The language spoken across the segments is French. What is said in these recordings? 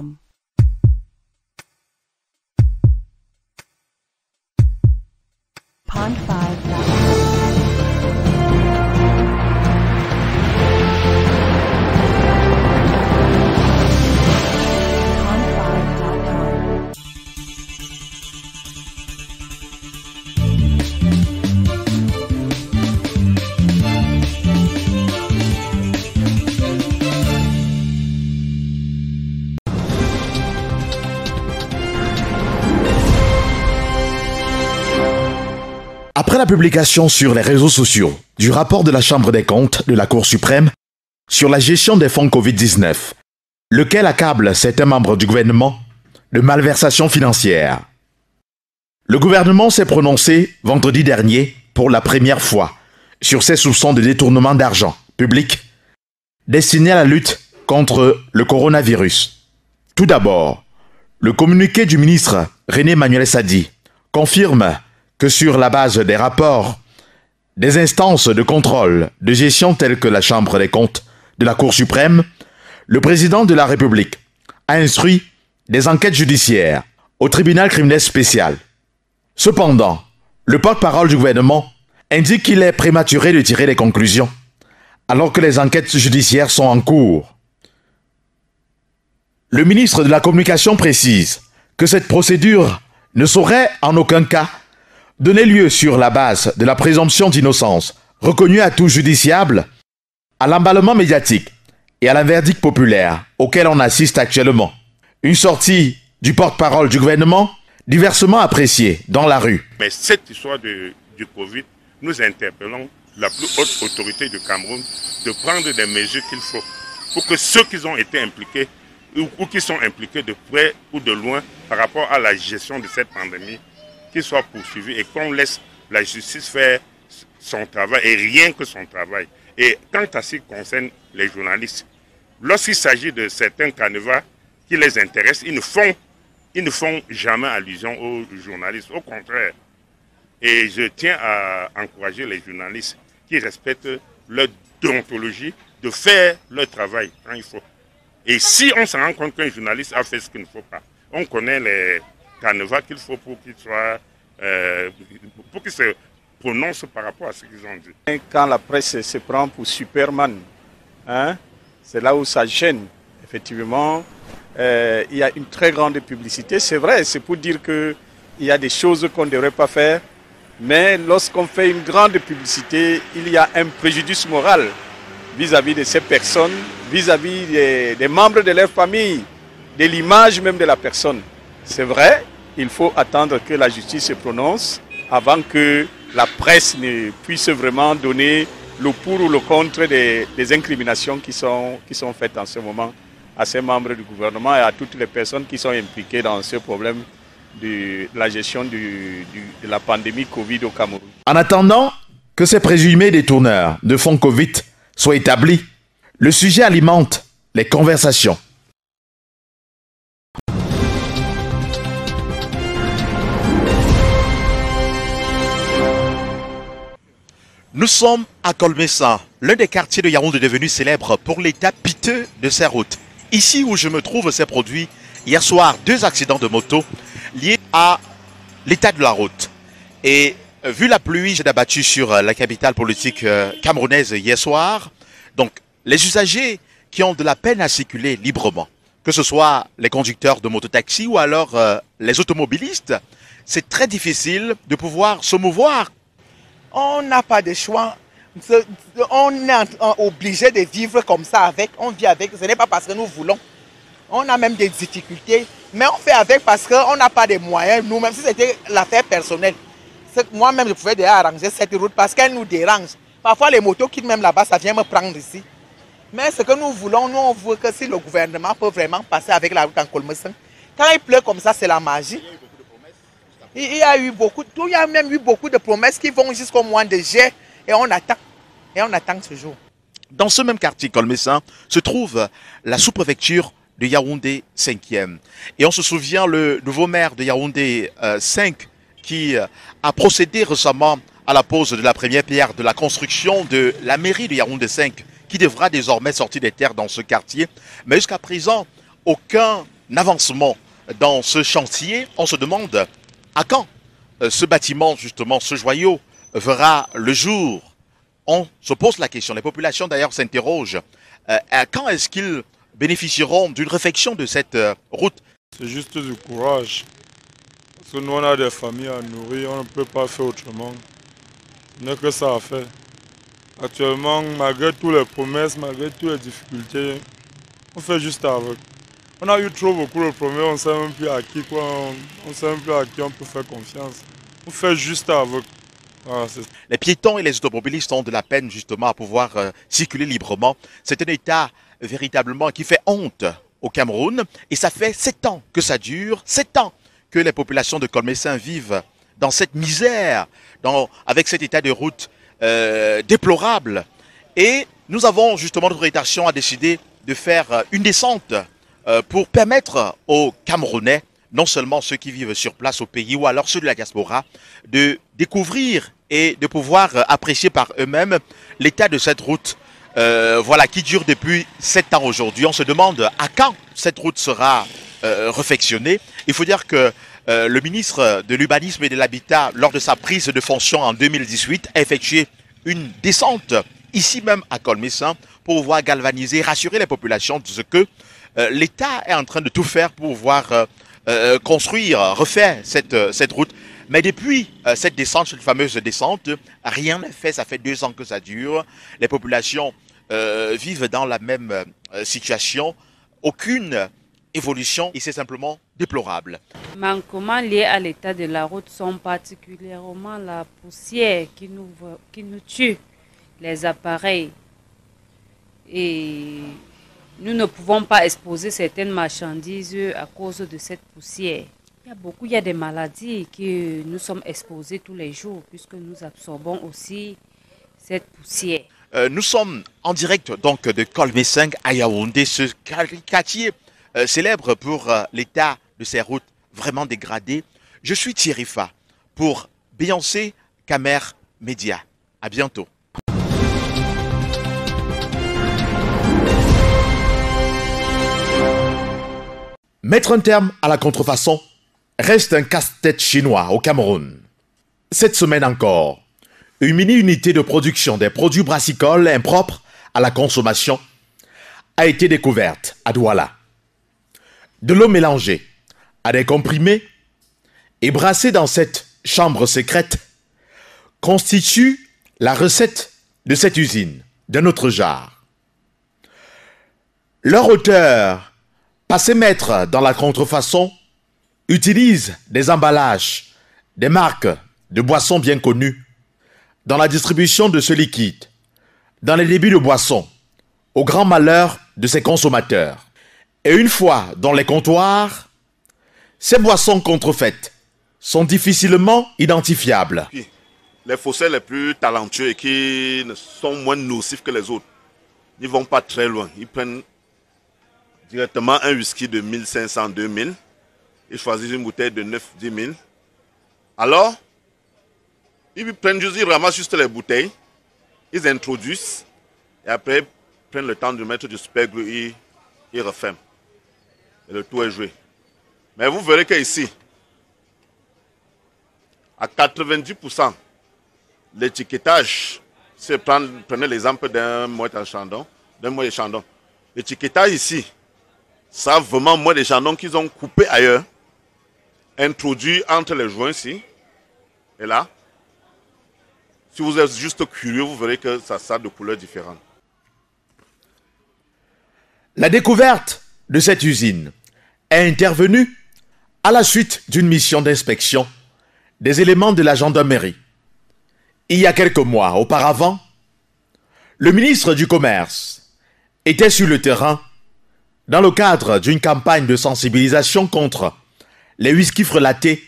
Pond 5. Après la publication sur les réseaux sociaux du rapport de la Chambre des comptes de la Cour suprême sur la gestion des fonds Covid-19, lequel accable certains membres du gouvernement de malversation financière, le gouvernement s'est prononcé vendredi dernier pour la première fois sur ces soupçons de détournement d'argent public destinés à la lutte contre le coronavirus. Tout d'abord, le communiqué du ministre René Emmanuel Sadi confirme que sur la base des rapports des instances de contrôle de gestion telles que la Chambre des comptes de la Cour suprême, le président de la République a instruit des enquêtes judiciaires au tribunal criminel spécial. Cependant, le porte-parole du gouvernement indique qu'il est prématuré de tirer les conclusions, alors que les enquêtes judiciaires sont en cours. Le ministre de la Communication précise que cette procédure ne saurait en aucun cas donner lieu sur la base de la présomption d'innocence reconnue à tout justiciable, à l'emballement médiatique et à la verdict populaire auquel on assiste actuellement. Une sortie du porte-parole du gouvernement diversement appréciée dans la rue. Mais cette histoire du Covid, nous interpellons la plus haute autorité du Cameroun de prendre des mesures qu'il faut pour que ceux qui ont été impliqués ou qui sont impliqués de près ou de loin par rapport à la gestion de cette pandémie, qu'ils soient poursuivis et qu'on laisse la justice faire son travail et rien que son travail. Et quant à ce qui concerne les journalistes, lorsqu'il s'agit de certains canevas qui les intéressent, ils ne font jamais allusion aux journalistes, au contraire. Et je tiens à encourager les journalistes qui respectent leur déontologie de faire leur travail quand il faut. Et si on se rend compte qu'un journaliste a fait ce qu'il ne faut pas, on connaît les canevas qu'il faut pour qu'ils se prononcent par rapport à ce qu'ils ont dit. Quand la presse se prend pour Superman, c'est là où ça gêne. Effectivement, il y a une très grande publicité. C'est vrai, c'est pour dire qu'il y a des choses qu'on ne devrait pas faire. Mais lorsqu'on fait une grande publicité, il y a un préjudice moral vis-à-vis de ces personnes, vis-à-vis des membres de leur famille, de l'image même de la personne. C'est vrai, il faut attendre que la justice se prononce avant que la presse ne puisse vraiment donner le pour ou le contre des incriminations qui sont faites en ce moment à ces membres du gouvernement et à toutes les personnes qui sont impliquées dans ce problème de la gestion de la pandémie Covid au Cameroun. En attendant que ces présumés détourneurs de fonds Covid soient établis, le sujet alimente les conversations. Nous sommes à Kolmessa, l'un des quartiers de Yaoundé devenu célèbre pour l'état piteux de ses routes. Ici où je me trouve s'est produit hier soir 2 accidents de moto liés à l'état de la route. Et vu la pluie j'ai abattue sur la capitale politique camerounaise hier soir, donc les usagers qui ont de la peine à circuler librement, que ce soit les conducteurs de mototaxi ou alors les automobilistes, c'est très difficile de pouvoir se mouvoir. On n'a pas de choix. On est obligé de vivre comme ça avec. On vit avec. Ce n'est pas parce que nous voulons. On a même des difficultés. Mais on fait avec parce qu'on n'a pas de moyens. Nous-mêmes, si c'était l'affaire personnelle, moi-même, je pouvais déjà arranger cette route parce qu'elle nous dérange. Parfois, les motos quittent même là-bas, ça vient me prendre ici. Mais ce que nous voulons, nous, on veut que si le gouvernement peut vraiment passer avec la route en Kolmessa, quand il pleut comme ça, c'est la magie. Il y a même eu beaucoup de promesses qui vont jusqu'au mois de juillet et on attend. Et on attend ce jour. Dans ce même quartier Kolmessa se trouve la sous-préfecture de Yaoundé 5e. Et on se souvient le nouveau maire de Yaoundé 5 qui a procédé récemment à la pose de la première pierre de la construction de la mairie de Yaoundé 5 qui devra désormais sortir des terres dans ce quartier. Mais jusqu'à présent, aucun avancement dans ce chantier. On se demande à quand ce bâtiment, justement, ce joyau, verra le jour. On se pose la question, les populations d'ailleurs s'interrogent. Quand est-ce qu'ils bénéficieront d'une réfection de cette route? C'est juste du courage. Parce que nous, on a des familles à nourrir, on ne peut pas faire autrement. Ce n'est que ça à faire. Actuellement, malgré toutes les promesses, malgré toutes les difficultés, on fait juste avec. On a eu trop beaucoup de promesses, on ne sait même plus à qui, quoi. On ne sait même plus à qui on peut faire confiance. On fait juste avec. Voilà, les piétons et les automobilistes ont de la peine justement à pouvoir circuler librement. C'est un état véritablement qui fait honte au Cameroun. Et ça fait 7 ans que ça dure, 7 ans que les populations de Colmesin vivent dans cette misère, avec cet état de route déplorable. Et nous avons justement, notre rédaction a décidé de faire une descente pour permettre aux Camerounais, non seulement ceux qui vivent sur place au pays ou alors ceux de la diaspora, de découvrir et de pouvoir apprécier par eux-mêmes l'état de cette route voilà, qui dure depuis 7 ans aujourd'hui. On se demande à quand cette route sera réfectionnée. Il faut dire que le ministre de l'Urbanisme et de l'Habitat, lors de sa prise de fonction en 2018, a effectué une descente ici même à Colmesin pour pouvoir galvaniser et rassurer les populations de ce que l'État est en train de tout faire pour pouvoir construire, refaire cette route. Mais depuis cette descente, cette fameuse descente, rien n'est fait. Ça fait 2 ans que ça dure. Les populations vivent dans la même situation. Aucune évolution et c'est simplement déplorable. Manquements liés à l'état de la route sont particulièrement la poussière qui nous tue, les appareils. Et nous ne pouvons pas exposer certaines marchandises à cause de cette poussière. Il y a des maladies que nous sommes exposés tous les jours puisque nous absorbons aussi cette poussière. Nous sommes en direct donc de Colmesin à Yaoundé, ce quartier célèbre pour l'état de ses routes vraiment dégradées. Je suis Thierry Fa pour Beyoncé Camer Média. À bientôt. Mettre un terme à la contrefaçon reste un casse-tête chinois au Cameroun. Cette semaine encore, une mini-unité de production des produits brassicoles impropres à la consommation a été découverte à Douala. De l'eau mélangée à des comprimés et brassée dans cette chambre secrète constitue la recette de cette usine d'un autre genre. Leur auteur, passé maître dans la contrefaçon, utilise des emballages, des marques de boissons bien connues dans la distribution de ce liquide, dans les débits de boissons, au grand malheur de ses consommateurs. Et une fois dans les comptoirs, ces boissons contrefaites sont difficilement identifiables. Les faussaires les plus talentueux et qui sont moins nocifs que les autres, ils ne vont pas très loin. Ils prennent directement un whisky de 1500, 2000. Ils choisissent une bouteille de 9, 10 000. Alors, ils prennent juste, ils ramassent juste les bouteilles, ils introduisent, et après, ils prennent le temps de mettre du super glue, ils referment. Et le tout est joué. Mais vous verrez qu'ici, à 90%, l'étiquetage, si vous prenez l'exemple d'un moët de Chandon, l'étiquetage ici, ça a vraiment moins de chandons qu'ils ont coupé ailleurs, introduit entre les joints ici, et là. Si vous êtes juste curieux, vous verrez que ça a de couleurs différentes. La découverte de cette usine est intervenue à la suite d'une mission d'inspection des éléments de la gendarmerie. Il y a quelques mois auparavant, le ministre du Commerce était sur le terrain dans le cadre d'une campagne de sensibilisation contre les whisky frelatés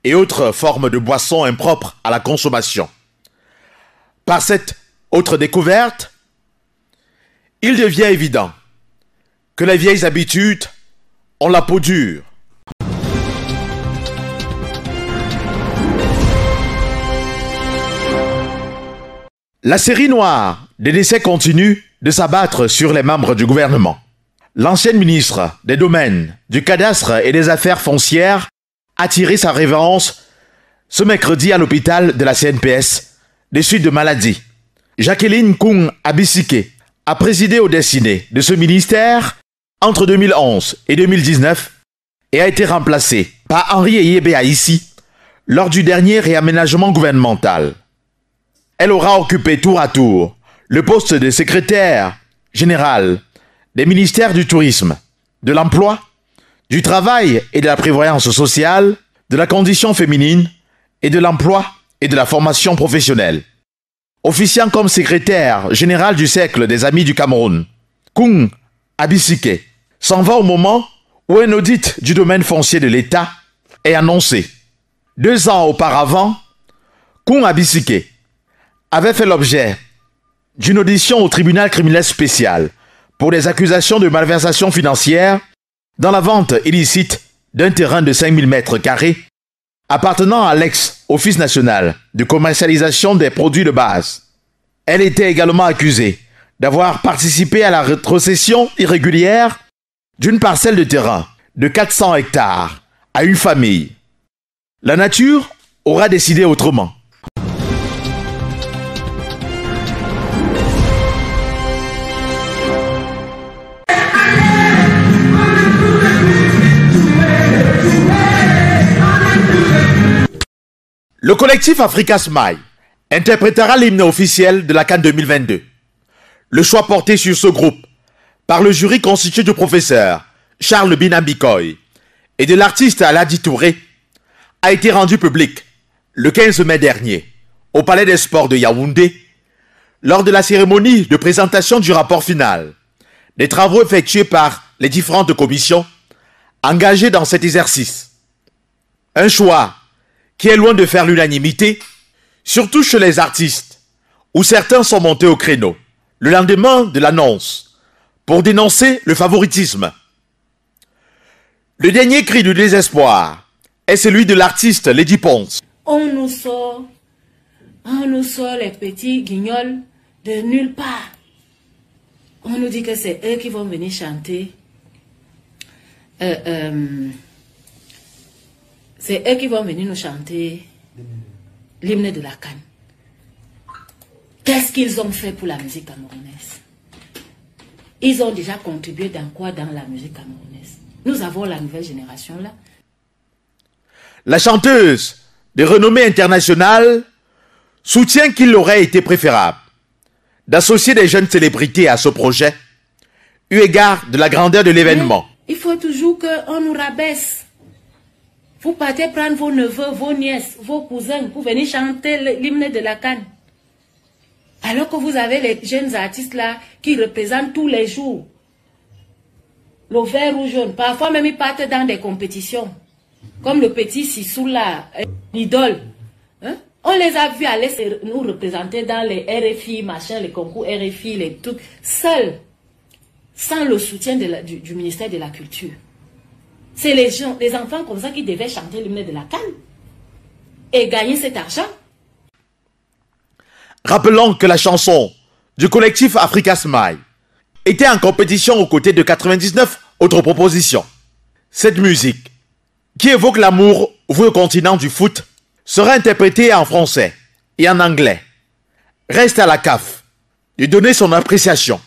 et autres formes de boissons impropres à la consommation. Par cette autre découverte, il devient évident que les vieilles habitudes ont la peau dure. La série noire des décès continue de s'abattre sur les membres du gouvernement. L'ancienne ministre des Domaines, du Cadastre et des Affaires foncières a tiré sa révérence ce mercredi à l'hôpital de la CNPS des suites de maladie. Jacqueline Kung Abisike a présidé au destiné de ce ministère entre 2011 et 2019 et a été remplacée par Henri Eyebe Aïssi lors du dernier réaménagement gouvernemental. Elle aura occupé tour à tour le poste de secrétaire général des ministères du Tourisme, de l'Emploi, du Travail et de la Prévoyance sociale, de la Condition féminine et de l'Emploi et de la Formation professionnelle. Officiant comme secrétaire général du Cercle des Amis du Cameroun, Kung Abisike s'en va au moment où un audit du domaine foncier de l'État est annoncé. 2 ans auparavant, Kung Abisike avait fait l'objet d'une audition au tribunal criminel spécial pour des accusations de malversation financière dans la vente illicite d'un terrain de 5000 mètres carrés appartenant à l'ex-Office national de commercialisation des produits de base. Elle était également accusée d'avoir participé à la rétrocession irrégulière d'une parcelle de terrain de 400 hectares à une famille. La nature aura décidé autrement. Le collectif Africa Smile interprétera l'hymne officiel de la CAN 2022. Le choix porté sur ce groupe par le jury constitué du professeur Charles Binambikoy et de l'artiste Aladi Touré a été rendu public le 15 mai dernier au Palais des Sports de Yaoundé lors de la cérémonie de présentation du rapport final des travaux effectués par les différentes commissions engagées dans cet exercice. Un choix qui est loin de faire l'unanimité, surtout chez les artistes, où certains sont montés au créneau le lendemain de l'annonce pour dénoncer le favoritisme. Le dernier cri du désespoir est celui de l'artiste Lady Ponce. On nous sort les petits guignols de nulle part. On nous dit que c'est eux qui vont venir chanter. C'est eux qui vont venir nous chanter l'hymne de la CAN. Qu'est-ce qu'ils ont fait pour la musique camerounaise? Ils ont déjà contribué dans quoi dans la musique camerounaise? Nous avons la nouvelle génération là. La chanteuse de renommée internationale soutient qu'il aurait été préférable d'associer des jeunes célébrités à ce projet, eu égard de la grandeur de l'événement. Il faut toujours qu'on nous rabaisse. Vous partez prendre vos neveux, vos nièces, vos cousins pour venir chanter l'hymne de la CAN. Alors que vous avez les jeunes artistes là qui représentent tous les jours le vert ou jaune. Parfois même ils partent dans des compétitions. Comme le petit Sissou là, l'idole. Hein? On les a vus aller nous représenter dans les RFI, machin, les concours RFI, les trucs, seuls, sans le soutien du ministère de la Culture. C'est les enfants comme ça qui devaient chanter l'hymne de la CAN et gagner cet argent. Rappelons que la chanson du collectif Africa Smile était en compétition aux côtés de 99 autres propositions. Cette musique, qui évoque l'amour voué au continent du foot, sera interprétée en français et en anglais. Reste à la CAF de donner son appréciation.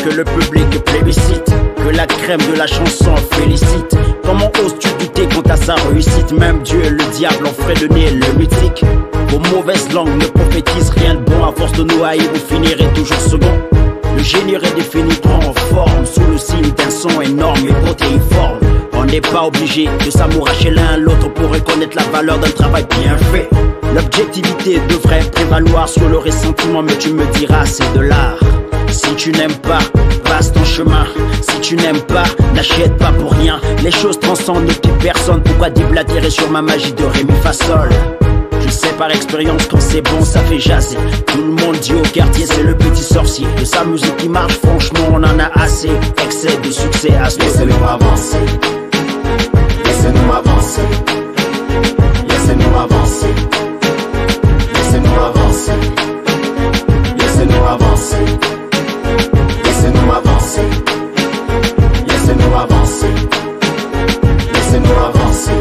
Que le public plébiscite, que la crème de la chanson félicite. Comment oses-tu douter quant à sa réussite? Même Dieu et le diable ont fredonné le mythique. Vos mauvaises langues ne prophétisent rien de bon. À force de nous haïr, vous finirez toujours second. Le génie est défini en forme, sous le signe d'un son énorme et protéiforme. On n'est pas obligé de s'amouracher l'un l'autre pour reconnaître la valeur d'un travail bien fait. L'objectivité devrait prévaloir sur le ressentiment, mais tu me diras c'est de l'art. Si tu n'aimes pas, passe ton chemin. Si tu n'aimes pas, n'achète pas pour rien. Les choses transcendent ne quittent personne. Pourquoi déblatérer sur ma magie de ré mi fa sol? Je sais pas par expérience, quand c'est bon, ça fait jaser. Tout le monde dit au quartier, c'est le petit sorcier. De sa musique qui marche, franchement, on en a assez. Excès de succès à ce. Laissez-nous avancer. Laissez-nous avancer. Laissez-nous avancer. Laissez-nous avancer. Laissez-nous avancer. Laissez-nous avancer. Laissez-nous avancer. Laissez-nous avancer.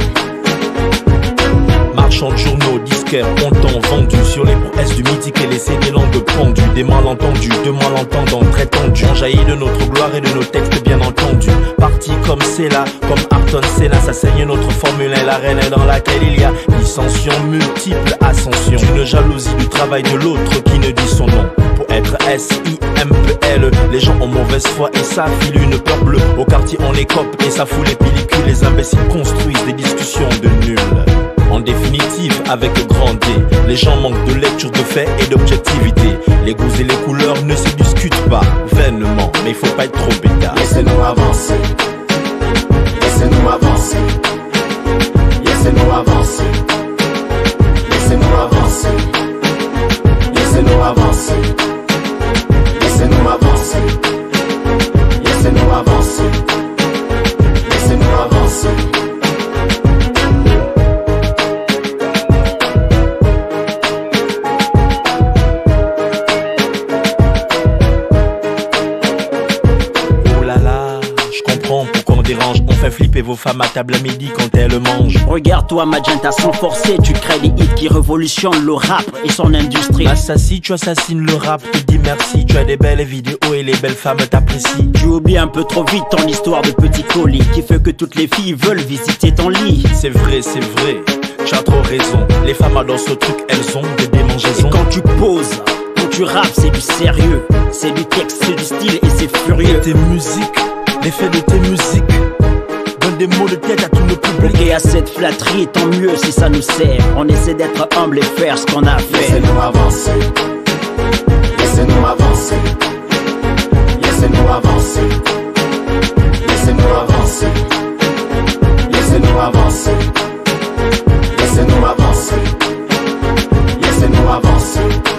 Marchands de journaux, disquaires, ont vendu sur les prouesses du mythique et laissé des langues pendues. Des malentendus, de malentendants très tendus. On jaillit de notre gloire et de nos textes bien entendus. Parti comme c'est là, comme Ayrton Senna, ça saigne notre Formule 1, l'arène dans laquelle il y a dissension, multiples ascensions. Une jalousie du travail de l'autre qui ne dit son nom. Pour être S-I-M-P-L, les gens ont mauvaise foi et ça file une peur bleue. Au quartier on les cope et ça fout les pellicules. Les imbéciles construisent des discussions de nul. En définitive, avec grand D, les gens manquent de lecture de faits et d'objectivité. Les goûts et les couleurs ne se discutent pas vainement, mais il faut pas être trop bêta. Laissez-nous avancer. Laissez-nous avancer. Laissez-nous avancer. Laissez-nous avancer. Laissez-nous avancer. Laissez-nous avancer. Laissez-nous avancer. Laissez-nous avancer. On fait flipper vos femmes à table à midi quand elles mangent. Regarde-toi Magenta, sans forcer, tu crées des hits qui révolutionnent le rap et son industrie. Assassin, tu assassines le rap, tu dis merci. Tu as des belles vidéos et les belles femmes t'apprécient. Tu oublies un peu trop vite ton histoire de petit colis qui fait que toutes les filles veulent visiter ton lit. C'est vrai, tu as trop raison. Les femmes dans ce truc, elles ont des démangeaisons. Et quand tu poses, quand tu rappes, c'est du sérieux. C'est du texte, c'est du style et c'est furieux. Et tes musiques, l'effet de tes musiques donne des mots de tête à tout le public. Ok, à cette flatterie, tant mieux si ça nous sert. On essaie d'être humble et faire ce qu'on a fait. Laissez-nous avancer. Laissez-nous avancer. Laissez-nous avancer. Laissez-nous avancer. Laissez-nous avancer. Laissez-nous avancer. Laissez-nous avancer.